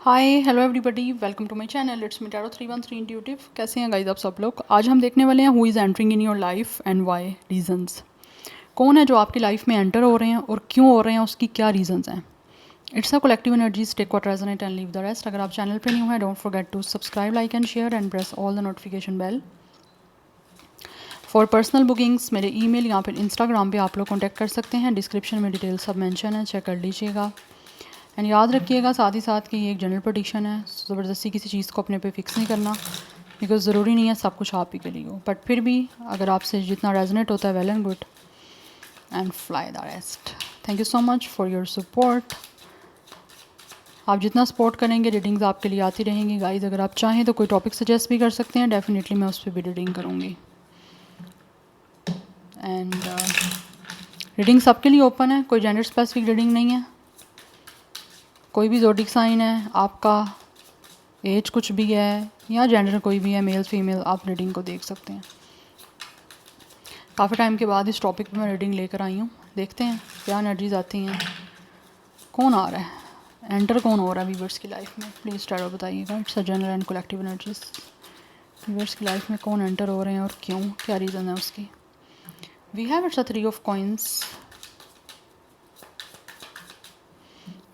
Hi hello everybody, welcome to my channel. It's me tarot 313 intuitive. कैसे हैं guys आप सब लोग? आज हम देखने वाले हैं who is entering in your life and why reasons. कौन है जो आपकी लाइफ में एंटर हो रहे हैं और क्यों हो रहे हैं, उसकी क्या रीजंस हैं। It's a collective energies, take what resonate and leave the rest. अगर आप चैनल पे न्यू हैं, don't forget to subscribe, like and share and press all the notification bell. For personal bookings मेरे ईमेल या फिर Instagram पे आप लोग कॉन्टैक्ट कर सकते हैं। डिस्क्रिप्शन में डिटेल सब मेंशन है, चेक कर लीजिएगा। एंड याद रखिएगा साथ ही साथ कि ये एक जनरल प्रेडिक्शन है। ज़बरदस्ती किसी चीज़ को अपने पे फिक्स नहीं करना, बिकॉज ज़रूरी नहीं है सब कुछ आप ही के लिए हो। बट फिर भी अगर आपसे जितना रेजोनेट होता है, well and good, and fly the rest. Thank you so much for your support. आप जितना सपोर्ट करेंगे, रीडिंग्स आपके लिए आती रहेंगी गाइज। अगर आप चाहें तो कोई टॉपिक सजेस्ट भी कर सकते हैं, डेफिनेटली मैं उस पर भी रीडिंग करूँगी। एंड रीडिंग सबके लिए ओपन है, कोई जेंडर स्पेसिफिक रीडिंग नहीं है। कोई भी ज़ोडिक साइन है आपका, एज कुछ भी है या जेंडर कोई भी है, मेल फीमेल, आप रीडिंग को देख सकते हैं। काफ़ी टाइम के बाद इस टॉपिक पे मैं रीडिंग लेकर आई हूँ। देखते हैं क्या एनर्जीज आती हैं, कौन आ रहा है, एंटर कौन हो रहा है व्यूवर्स की लाइफ में। प्लीज़ टैरो बताइएगा। It's a general and collective energies. Viewers की लाइफ में कौन एंटर हो रहे हैं और क्यों, क्या रीज़न है उसकी। We have it's a 3 of coins,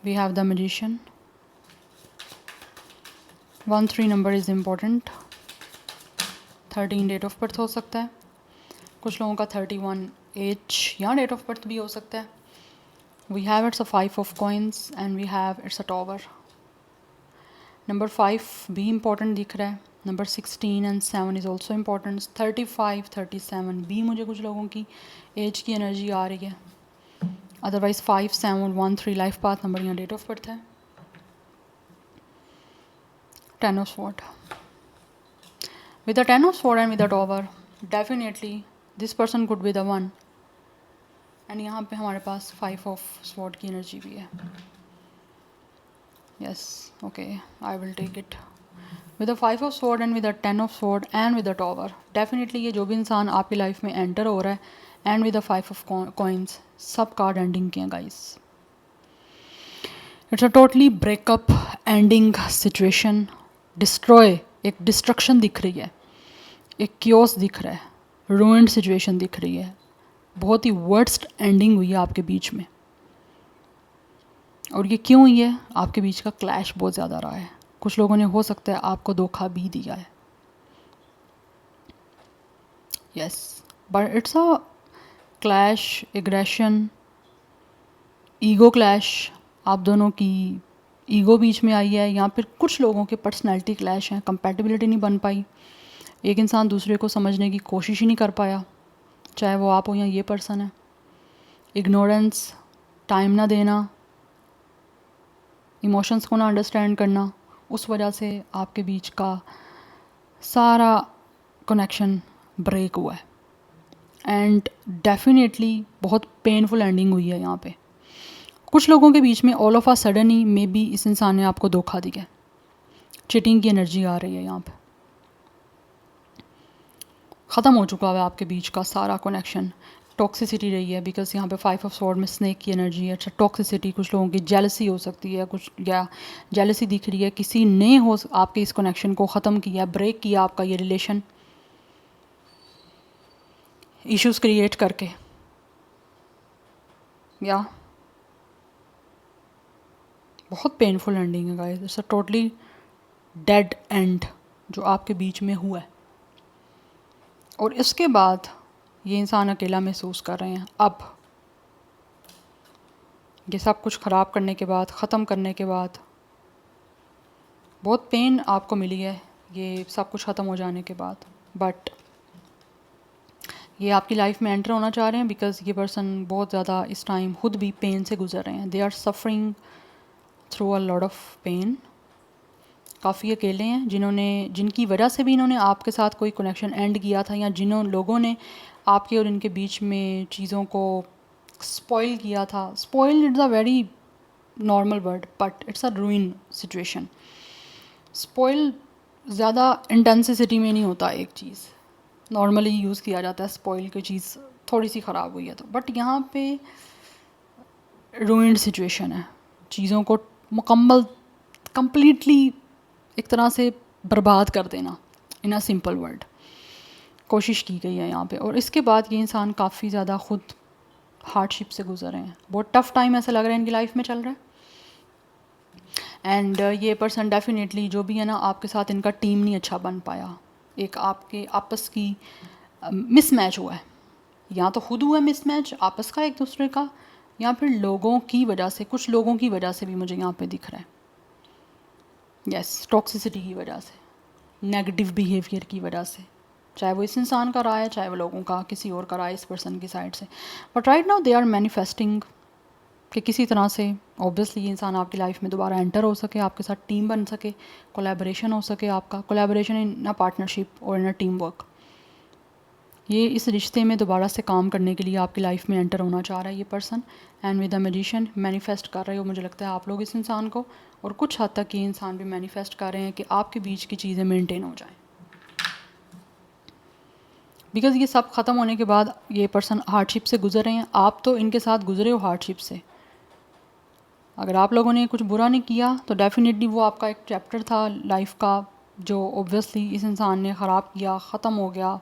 we have the magician. 1-3 number is important. 13 date of birth हो सकता है, कुछ लोगों का 31 एज या डेट ऑफ बर्थ भी हो सकता है। We have it's a 5 of coins and we have it's a tower. Number 5 भी इम्पॉर्टेंट दिख रहा है। Number 16 and 7 is also important. 35 37 भी मुझे कुछ लोगों की एज की एनर्जी आ रही है। अदरवाइज 5 7 1 3 लाइफ पाथ नंबर या डेट ऑफ बर्थ है। 10 of sword. With the 10 of sword and with the tower, definitely this person could be the one. And यहाँ पे हमारे पास 5 ऑफ स्वॉर्ड की एनर्जी भी है। Yes, okay, I will take it. With the 5 of sword and with the 10 of sword and with the tower, definitely ये जो भी इंसान आपकी लाइफ में एंटर हो रहा है and with the 5 of coins, सब कार्ड एंडिंग के हैं guys. It's a totally breakup ending situation. Destroy, एक डिस्ट्रक्शन दिख रही है, एक क्योस दिख रहा है, रूइंड सिचुएशन दिख रही है। बहुत ही वर्स्ट एंडिंग हुई है आपके बीच में। और ये क्यों हुई है? आपके बीच का क्लैश बहुत ज़्यादा रहा है। कुछ लोगों ने हो सकता है आपको धोखा भी दिया है। Yes, but it's a clash, aggression, ego clash. आप दोनों की ईगो बीच में आई है, या फिर कुछ लोगों के पर्सनैलिटी क्लैश हैं, कंपैटिबिलिटी नहीं बन पाई। एक इंसान दूसरे को समझने की कोशिश ही नहीं कर पाया, चाहे वो आप हो या ये पर्सन है। इग्नोरेंस, टाइम ना देना, इमोशंस को ना अंडरस्टैंड करना, उस वजह से आपके बीच का सारा कनेक्शन ब्रेक हुआ है। एंड डेफिनेटली बहुत पेनफुल एंडिंग हुई है यहाँ पे। कुछ लोगों के बीच में ऑल ऑफ आ सडन ही मे बी इस इंसान ने आपको धोखा दिया। चीटिंग की एनर्जी आ रही है यहाँ पे। ख़त्म हो चुका है आपके बीच का सारा कनेक्शन। टॉक्सिसिटी रही है, बिकॉज यहाँ पे 5 ऑफ स्वॉर्ड में स्नेक की एनर्जी है। अच्छा, टॉक्सिसिटी, कुछ लोगों की जेलसी हो सकती है, कुछ या जेलसी दिख रही है। किसी ने हो आपके इस कनेक्शन को ख़त्म किया, ब्रेक किया आपका ये रिलेशन, इश्यूज़ क्रिएट करके। या बहुत पेनफुल एंडिंग है guys. It's a totally dead and जो आपके बीच में हुआ है। और इसके बाद ये इंसान अकेला महसूस कर रहे हैं। अब ये सब कुछ ख़राब करने के बाद, ख़त्म करने के बाद, बहुत पेन आपको मिली है ये सब कुछ ख़त्म हो जाने के बाद। बट ये आपकी लाइफ में एंटर होना चाह रहे हैं, बिकॉज ये पर्सन बहुत ज़्यादा इस टाइम खुद भी पेन से गुजर रहे हैं। They are suffering through a lot of pain. काफ़ी अकेले हैं, जिनकी वजह से भी इन्होंने आपके साथ कोई कनेक्शन एंड किया था, या जिन लोगों ने आपके और इनके बीच में चीज़ों को स्पॉइल किया था। Spoil it's a very normal word, but it's a रूइन situation. Spoil ज़्यादा इंटेंसिटी में नहीं होता, एक चीज़ नॉर्मली यूज़ किया जाता है स्पॉइल की चीज़ थोड़ी सी ख़राब हुई है तो। बट यहाँ पे रूइंड सिचुएशन है, चीज़ों को मुकम्मल कम्प्लीटली एक तरह से बर्बाद कर देना, इन अ सिंपल वर्ड, कोशिश की गई है यहाँ पे। और इसके बाद ये इंसान काफ़ी ज़्यादा ख़ुद हार्डशिप से गुजर रहे हैं, बहुत टफ़ टाइम ऐसा लग रहा है इनकी लाइफ में चल रहा है। एंड ये पर्सन डेफिनेटली जो भी है ना, आपके साथ इनका टीम नहीं अच्छा बन पाया, एक आपके आपस की मिसमैच हुआ है, या तो खुद हुआ है मिसमैच आपस का एक दूसरे का, या फिर लोगों की वजह से, कुछ लोगों की वजह से भी मुझे यहाँ पे दिख रहा है। यस, टॉक्सिसिटी की वजह से, नेगेटिव बिहेवियर की वजह से, चाहे वो इस इंसान का रहा है, चाहे वो लोगों का किसी और का रहा है इस पर्सन की साइड से। But right now they are manifesting कि किसी तरह से ऑब्वियसली ये इंसान आपकी लाइफ में दोबारा एंटर हो सके, आपके साथ टीम बन सके, कोलैबोरेशन हो सके, आपका कोलैबोरेशन इन अ पार्टनरशिप और इन अ टीम वर्क। ये इस रिश्ते में दोबारा से काम करने के लिए आपकी लाइफ में एंटर होना चाह रहा है ये person. And with the magician manifest कर रहे हो, मुझे लगता है आप लोग इस इंसान को, और कुछ हद तक ये इंसान भी मैनिफेस्ट कर रहे हैं कि आपके बीच की चीज़ें मेंटेन हो जाएं। बिकॉज़ ये सब ख़त्म होने के बाद ये पर्सन हार्डशिप से गुजर रहे हैं, आप तो इनके साथ गुजरे हो हार्डशिप से। अगर आप लोगों ने कुछ बुरा नहीं किया तो डेफिनेटली वो आपका एक चैप्टर था लाइफ का, जो ऑब्वियसली इस इंसान ने ख़राब किया, ख़त्म हो गया।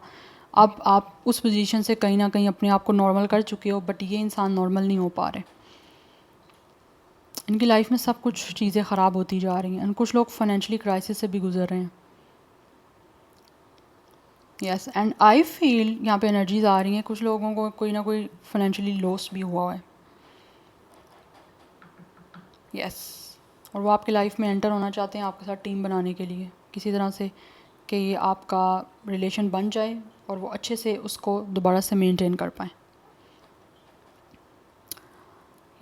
अब आप उस पोजीशन से कहीं ना कहीं अपने आप को नॉर्मल कर चुके हो, बट ये इंसान नॉर्मल नहीं हो पा रहे। इनकी लाइफ में सब कुछ चीज़ें ख़राब होती जा रही हैं, एंड कुछ लोग फाइनेंशियली क्राइसिस से भी गुजर रहे हैं। यस, एंड आई फील यहाँ पे एनर्जीज आ रही हैं, कुछ लोगों को कोई ना कोई फाइनेंशियली लॉस भी हुआ है। यस, और वो आपकी लाइफ में एंटर होना चाहते हैं आपके साथ टीम बनाने के लिए किसी तरह से, कि ये आपका रिलेशन बन जाए और वो अच्छे से उसको दोबारा से मेंटेन कर पाएँ।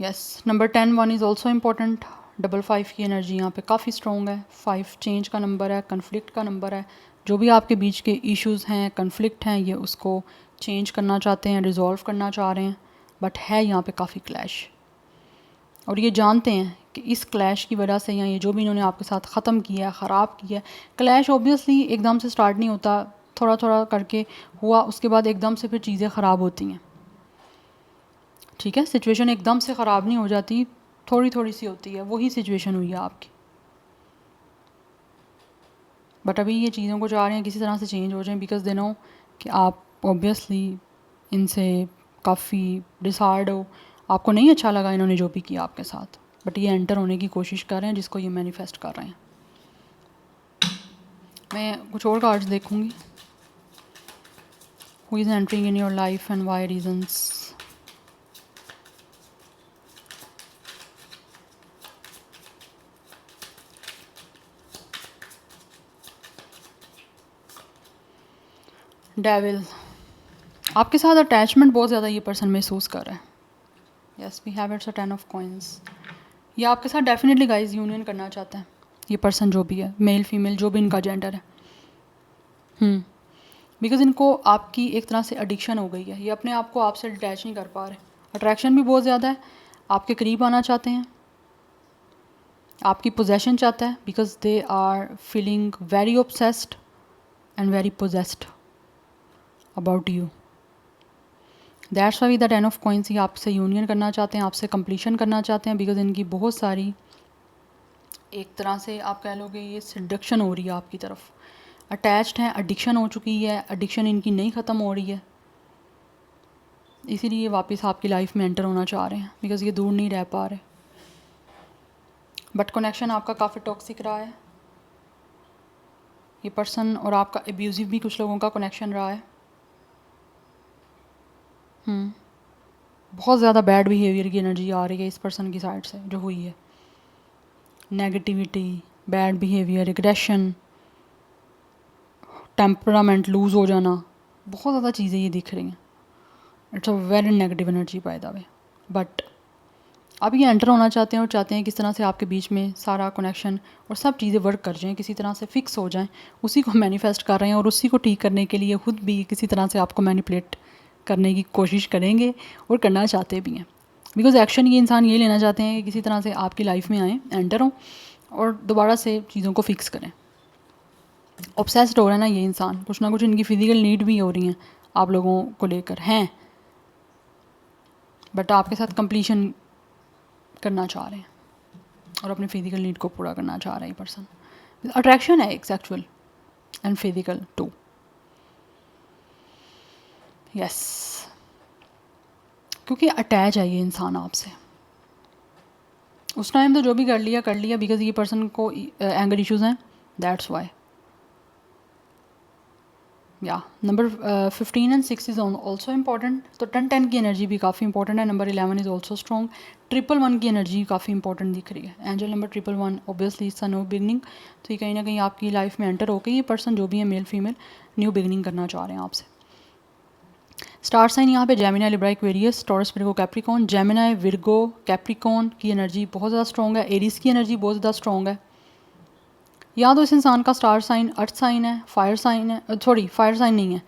Yes, number 10 1 is also important. 5 की एनर्जी यहाँ पे काफ़ी स्ट्रॉन्ग है। 5 चेंज का नंबर है, कन्फ्लिक्ट का नंबर है। जो भी आपके बीच के इश्यूज़ हैं, कन्फ्लिक्ट हैं, ये उसको चेंज करना चाहते हैं, रिजॉल्व करना चाह रहे हैं, बट है यहाँ पे काफ़ी क्लैश। और ये जानते हैं कि इस क्लैश की वजह से, या ये जो भी इन्होंने आपके साथ ख़त्म किया है, ख़राब किया है, क्लैश ऑब्वियसली एकदम से स्टार्ट नहीं होता, थोड़ा थोड़ा करके हुआ, उसके बाद एकदम से फिर चीज़ें ख़राब होती हैं। ठीक है, सिचुएशन एकदम से ख़राब नहीं हो जाती, थोड़ी थोड़ी सी होती है, वही सिचुएशन हुई है आपकी। बट अभी ये चीज़ों को चाह रहे हैं किसी तरह से चेंज हो जाएं, बिकॉज दे नो कि आप ऑब्वियसली इनसे काफ़ी डिसहार्ड हो, आपको नहीं अच्छा लगा इन्होंने जो भी किया आपके साथ, बट ये एंटर होने की कोशिश कर रहे हैं, जिसको ये मैनिफेस्ट कर रहे हैं। मैं कुछ और कार्ड्स देखूंगी। Who is entering in your life and why reasons. Devil, आपके साथ अटैचमेंट बहुत ज़्यादा ये पर्सन महसूस कर रहा है। Yes, we have it's a 10 of coins. ये आपके साथ डेफिनेटली गाइस यूनियन करना चाहता है ये पर्सन, जो भी है, मेल फीमेल जो भी इनका जेंडर है। बिकॉज इनको आपकी एक तरह से एडिक्शन हो गई है, ये अपने आप को आपसे अटैच नहीं कर पा रहे। अट्रैक्शन भी बहुत ज़्यादा है, आपके करीब आना चाहते हैं, आपकी पोजेसन चाहता है, because they are feeling very obsessed and very possessed about you. That's why the 10 of coins. ये आपसे यूनियन करना चाहते हैं, आपसे कंप्लीशन करना चाहते हैं, बिकॉज इनकी बहुत सारी एक तरह से आप कह लोगे ये सिडक्शन हो रही है आपकी तरफ, अटैच्ड हैं, एडिक्शन हो चुकी है, एडिक्शन इनकी नहीं ख़त्म हो रही है, इसीलिए ये वापस आपकी लाइफ में एंटर होना चाह रहे हैं, बिकॉज ये दूर नहीं रह पा रहे। बट कनेक्शन आपका काफ़ी टॉक्सिक रहा है, ये पर्सन और आपका एब्यूज़िव भी कुछ लोगों का कनेक्शन रहा है। बहुत ज़्यादा बैड बिहेवियर की एनर्जी आ रही है इस पर्सन की साइड से जो हुई है, negativity, bad behaviour, aggression, temperament lose हो जाना, बहुत ज़्यादा चीज़ें ये दिख रही हैं। It's a very negative energy by the way. But अब ये एंटर होना चाहते हैं और चाहते हैं किस तरह से आपके बीच में सारा कनेक्शन और सब चीज़ें वर्क कर जाएं, किसी तरह से फिक्स हो जाएं, उसी को मैनिफेस्ट कर रहे हैं, और उसी को ठीक करने के लिए खुद भी किसी तरह से आपको मैनिपुलेट करने की कोशिश करेंगे और करना चाहते भी हैं। बिकॉज एक्शन ये इंसान ये लेना चाहते हैं कि किसी तरह से आपकी लाइफ में आएँ, एंटर हों और दोबारा से चीज़ों को फिक्स करें। ऑब्सेस्ड हो रहा है ना ये इंसान, कुछ ना कुछ इनकी फ़िज़िकल नीड भी हो रही हैं आप लोगों को लेकर हैं, बट आपके साथ कंप्लीशन करना चाह रहे हैं। और अपने फिजिकल नीड को पूरा करना चाह रहा है ये पर्सन। अट्रैक्शन है एक sexual and physical too. Yes, क्योंकि अटैच है ये इंसान आपसे। उस टाइम तो जो भी कर लिया बिकॉज ये पर्सन को एंगर इश्यूज हैं, दैट्स वाई। या number 15 and 6 is also important. तो 10 की एनर्जी भी काफ़ी इंपॉर्टेंट है। Number 11 is also strong. 111 की एनर्जी काफ़ी इंपॉर्टेंट दिख रही है। Angel number 111 obviously it's a new beginning. तो ये कहीं ना कहीं आपकी लाइफ में एंटर होकर ये पर्सन जो भी है मेल फीमेल न्यू बिगनिंग करना चाह रहे हैं आपसे। स्टार साइन यहाँ पे Gemini, Libra, Aquarius, taurus, Virgo, Capricorn. Gemini, Virgo, Capricorn की एनर्जी बहुत ज़्यादा स्ट्रॉन्ग है। एरीज की एनर्जी बहुत ज़्यादा स्ट्रॉन्ग है। या तो इस इंसान का स्टार साइन अर्थ साइन है, फायर साइन है, सॉरी फायर साइन नहीं है,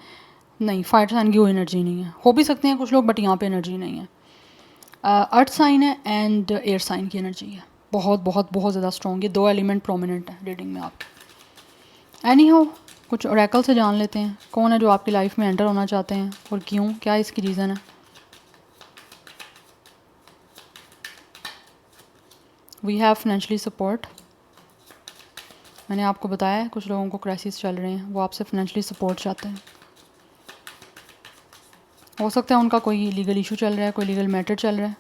नहीं फायर साइन की वो एनर्जी नहीं है। हो भी सकते हैं कुछ लोग, बट यहाँ पे एनर्जी नहीं है। अर्थ साइन है एंड एयर साइन की एनर्जी है। बहुत बहुत बहुत ज़्यादा स्ट्रॉन्ग। ये 2 एलिमेंट प्रोमिनेंट है रीडिंग में आप। एनी हो, कुछ ओरेकल से जान लेते हैं कौन है जो आपकी लाइफ में एंटर होना चाहते हैं और क्यों, क्या इसकी रीज़न है। We have financially support. मैंने आपको बताया है कुछ लोगों को क्राइसिस चल रहे हैं, वो आपसे फाइनेंशियली सपोर्ट चाहते हैं। हो सकता है उनका कोई लीगल इशू चल रहा है, कोई लीगल मैटर चल रहा है।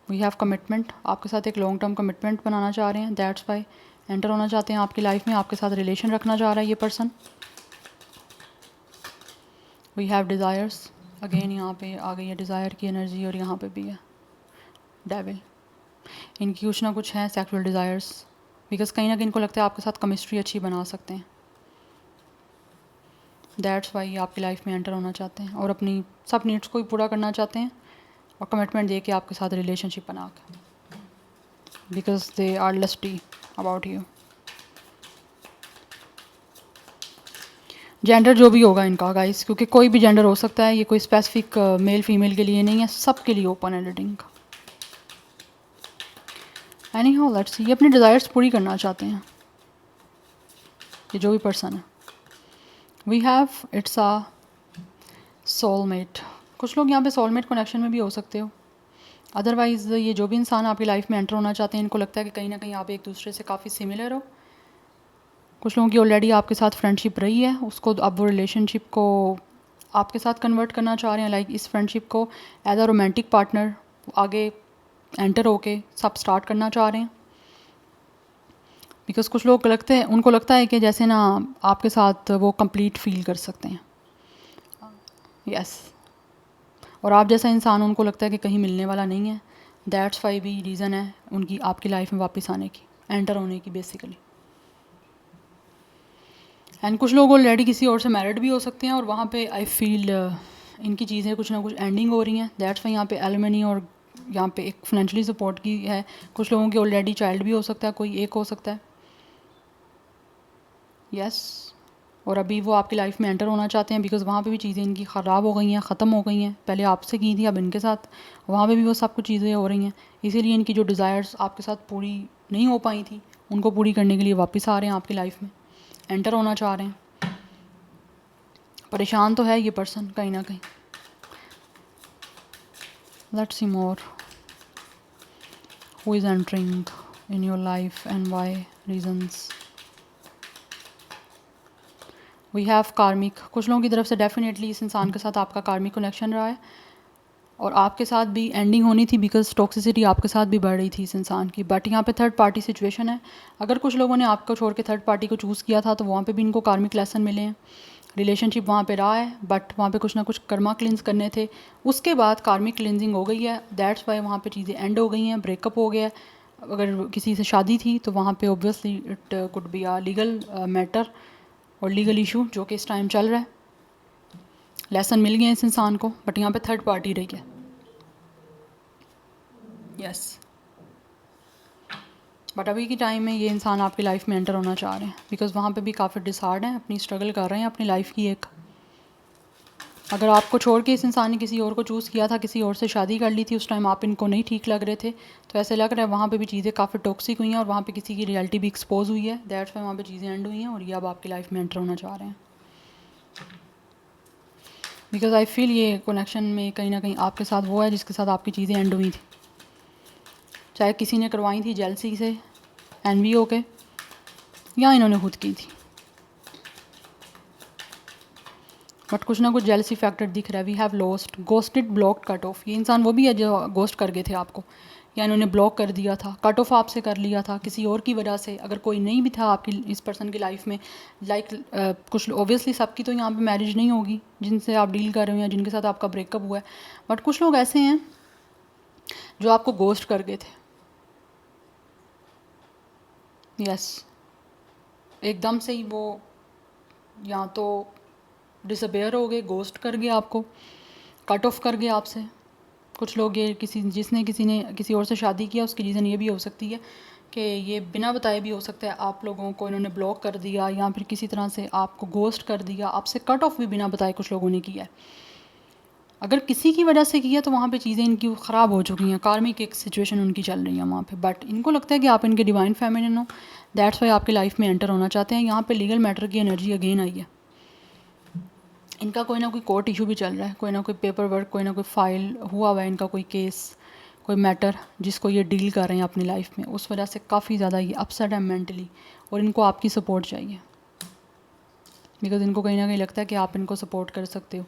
वी हैव कमिटमेंट, आपके साथ एक लॉन्ग टर्म कमिटमेंट बनाना चाह रहे हैं, दैट्स वाई एंटर होना चाहते हैं आपकी लाइफ में, आपके साथ रिलेशन रखना चाह रहा है ये person. We have desires, again यहाँ पे आ गई है डिज़ायर की एनर्जी और यहाँ पे भी है डेविल। इनकी कुछ ना कुछ है सेक्सुअल डिज़ायर्स, बिकॉज कहीं ना कहीं इनको लगता है आपके साथ केमिस्ट्री अच्छी बना सकते हैं, दैट्स वाई आपकी लाइफ में एंटर होना चाहते हैं और अपनी सब नीड्स को भी पूरा करना चाहते हैं और कमिटमेंट दे के आपके साथ रिलेशनशिप बना के, because they are lusty about you. Gender जो भी होगा इनका गाइस, क्योंकि कोई भी जेंडर हो सकता है, ये कोई स्पेसिफिक मेल फीमेल के लिए नहीं है, सब के लिए ओपन है reading. Any how let's see, ये अपनी डिज़ायर्स पूरी करना चाहते हैं ये जो भी पर्सन है। We have it's a soulmate. कुछ लोग यहाँ पे सोलमेट कनेक्शन में भी हो सकते हो। अदरवाइज़ ये जो भी इंसान आपकी लाइफ में एंटर होना चाहते हैं, इनको लगता है कि कहीं ना कहीं आप एक दूसरे से काफ़ी सिमिलर हो। कुछ लोगों की ऑलरेडी आपके साथ फ्रेंडशिप रही है, उसको अब वो रिलेशनशिप को आपके साथ कन्वर्ट करना चाह रहे हैं, लाइक इस फ्रेंडशिप को एज अ रोमांटिक पार्टनर आगे एंटर होके सब स्टार्ट करना चाह रहे हैं। बिकॉज कुछ लोग उनको लगता है कि जैसे ना आपके साथ वो कंप्लीट फील कर सकते हैं। यस, और आप जैसा इंसान उनको लगता है कि कहीं मिलने वाला नहीं है, दैट्स वाई भी रीज़न है उनकी आपकी लाइफ में वापस आने की, एंटर होने की बेसिकली। एंड कुछ लोग ऑलरेडी किसी और से मैरिड भी हो सकते हैं और वहाँ पे आई फील इनकी चीज़ें कुछ ना कुछ एंडिंग हो रही हैं, दैट्स वाई यहाँ पे एलिमनी और यहाँ पे एक फाइनेंशियली सपोर्ट की है। कुछ लोगों की ऑलरेडी चाइल्ड भी हो सकता है, कोई एक हो सकता है। यस, और अभी वो आपकी लाइफ में एंटर होना चाहते हैं बिकॉज वहाँ पे भी चीज़ें इनकी ख़राब हो गई हैं, ख़त्म हो गई हैं। पहले आपसे की थी, अब इनके साथ वहाँ पे भी वो सब कुछ चीज़ें हो रही हैं। इसीलिए इनकी जो डिज़ायर्स आपके साथ पूरी नहीं हो पाई थी, उनको पूरी करने के लिए वापस आ रहे हैं आपकी लाइफ में, एंटर होना चाह रहे हैं। परेशान तो है ये पर्सन कहीं ना कहीं। Let's see more, who is entering in your life and why reasons. We have karmic. कुछ लोगों की तरफ से डेफिनेटली इस इंसान के साथ आपका कार्मिक कनेक्शन रहा है और आपके साथ भी एंडिंग होनी थी बिकॉज टॉक्सिसिटी आपके साथ भी बढ़ रही थी इस इंसान की। बट यहाँ पे थर्ड पार्टी सिचुएशन है। अगर कुछ लोगों ने आपको छोड़ के थर्ड पार्टी को चूज़ किया था तो वहाँ पे भी इनको कार्मिक लेसन मिले हैं। रिलेशनशिप वहाँ पे रहा है बट वहाँ पे कुछ ना कुछ कर्मा क्लिंस करने थे, उसके बाद कार्मिक क्लिनजिंग हो गई है, दैट्स वाई वहाँ पे चीज़ें एंड हो गई हैं, ब्रेकअप हो गया। अगर किसी से शादी थी तो वहाँ पे obviously it could be a legal matter और लीगल इशू जो कि इस टाइम चल रहा है। लेसन मिल गए इस इंसान को, बट यहाँ पे थर्ड पार्टी रही है। यस, बट अभी की टाइम में ये इंसान आपकी लाइफ में एंटर होना चाह रहे हैं बिकॉज वहाँ पे भी काफ़ी डिसहार्ड हैं, अपनी स्ट्रगल कर रहे हैं अपनी लाइफ की एक। अगर आपको छोड़ के इस इंसान ने किसी और को चूज़ किया था, किसी और से शादी कर ली थी, उस टाइम आप इनको नहीं ठीक लग रहे थे, तो ऐसे लग रहा है वहाँ पे भी चीज़ें काफ़ी टॉक्सिक हुई हैं और वहाँ पे किसी की रियलिटी भी एक्सपोज हुई है, दैट्स वाई वहाँ पे चीज़ें एंड हुई हैं और ये अब आपकी लाइफ में एंटर होना चाह रहे हैं। बिकॉज आई फील ये कनेक्शन में कहीं ना कहीं आपके साथ वो है जिसके साथ आपकी चीज़ें एंड हुई थी। चाहे किसी ने करवाई थी जेलसी से, एनवी होके, या इन्होंने खुद की थी, बट कुछ ना कुछ जेलसी फैक्टर दिख रहा है। We have lost, ghosted, blocked, cut off. ये इंसान वो भी है जो गोस्ट कर गए थे आपको, या इन्होंने ब्लॉक कर दिया था, कट ऑफ आपसे कर लिया था किसी और की वजह से। अगर कोई नहीं भी था आपकी इस पर्सन की लाइफ में, लाइक कुछ ऑब्वियसली सबकी तो यहाँ पे मैरिज नहीं होगी जिनसे आप डील कर रहे हो या जिनके साथ आपका ब्रेकअप हुआ है, बट कुछ लोग ऐसे हैं जो आपको गोस्ट कर गए थे। यस, एकदम से ही वो या तो डिसअपेयर हो गए, गोस्ट कर गए आपको, कट ऑफ कर गए आपसे। कुछ लोग ये किसी ने किसी और से शादी किया, उसकी रीज़न ये भी हो सकती है कि ये बिना बताए भी हो सकता है आप लोगों को इन्होंने ब्लॉक कर दिया या फिर किसी तरह से आपको गोस्ट कर दिया, आपसे कट ऑफ भी बिना बताए कुछ लोगों ने किया है। अगर किसी की वजह से किया तो वहाँ पे चीज़ें इनकी ख़राब हो चुकी हैं, कार्मिक एक सिचुएशन उनकी चल रही है वहाँ पे, बट इनको लगता है कि आप इनके डिवाइन फेमिनिन हो, दैट्स वाई आपकी लाइफ में एंटर होना चाहते हैं। यहाँ पे लीगल मैटर की एनर्जी अगेन आई है। इनका कोई ना कोई कोर्ट इशू भी चल रहा है, कोई ना कोई पेपर वर्क, कोई ना कोई फाइल हुआ हुआ है इनका, कोई केस, कोई मैटर जिसको ये डील कर रहे हैं अपनी लाइफ में। उस वजह से काफ़ी ज़्यादा ये अपसेट है मेंटली, और इनको आपकी सपोर्ट चाहिए, बिकॉज इनको कहीं ना कहीं लगता है कि आप इनको सपोर्ट कर सकते हो।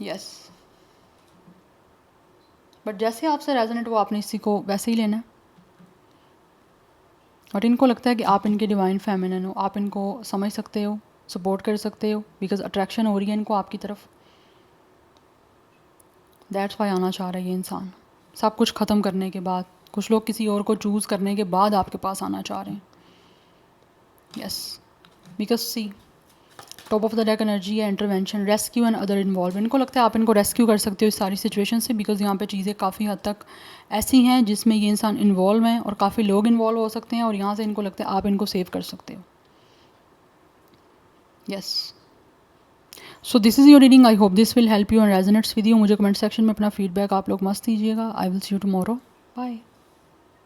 यस, बट जैसे आपसे रेजोनेट वो आपने इसी को वैसे ही लेना है। और इनको लगता है कि आप इनके डिवाइन फेमिनिन हो, आप इनको समझ सकते हो, सपोर्ट कर सकते हो, बिकॉज अट्रैक्शन हो रही है इनको आपकी तरफ। दैट्स वाई आना चाह रहा है ये इंसान, सब कुछ ख़त्म करने के बाद। कुछ लोग किसी और को चूज़ करने के बाद आपके पास आना चाह रहे हैं। Yes, because see top of the deck energy है intervention, rescue and other involve. इनको लगता है आप इनको रेस्क्यू कर सकते हो इस सारी सिचुएशन से, बिकॉज यहाँ पे चीज़ें काफ़ी हद तक ऐसी हैं जिसमें ये इंसान इन्वॉल्व हैं और काफ़ी लोग इन्वॉल्व हो सकते हैं, और यहाँ से इनको लगता है आप इनको सेव कर सकते हो। Yes, so this is your reading, I hope this will help you and resonates with you. मुझे कमेंट सेक्शन में अपना फीडबैक आप लोग मस्त दीजिएगा। I will see you tomorrow, bye.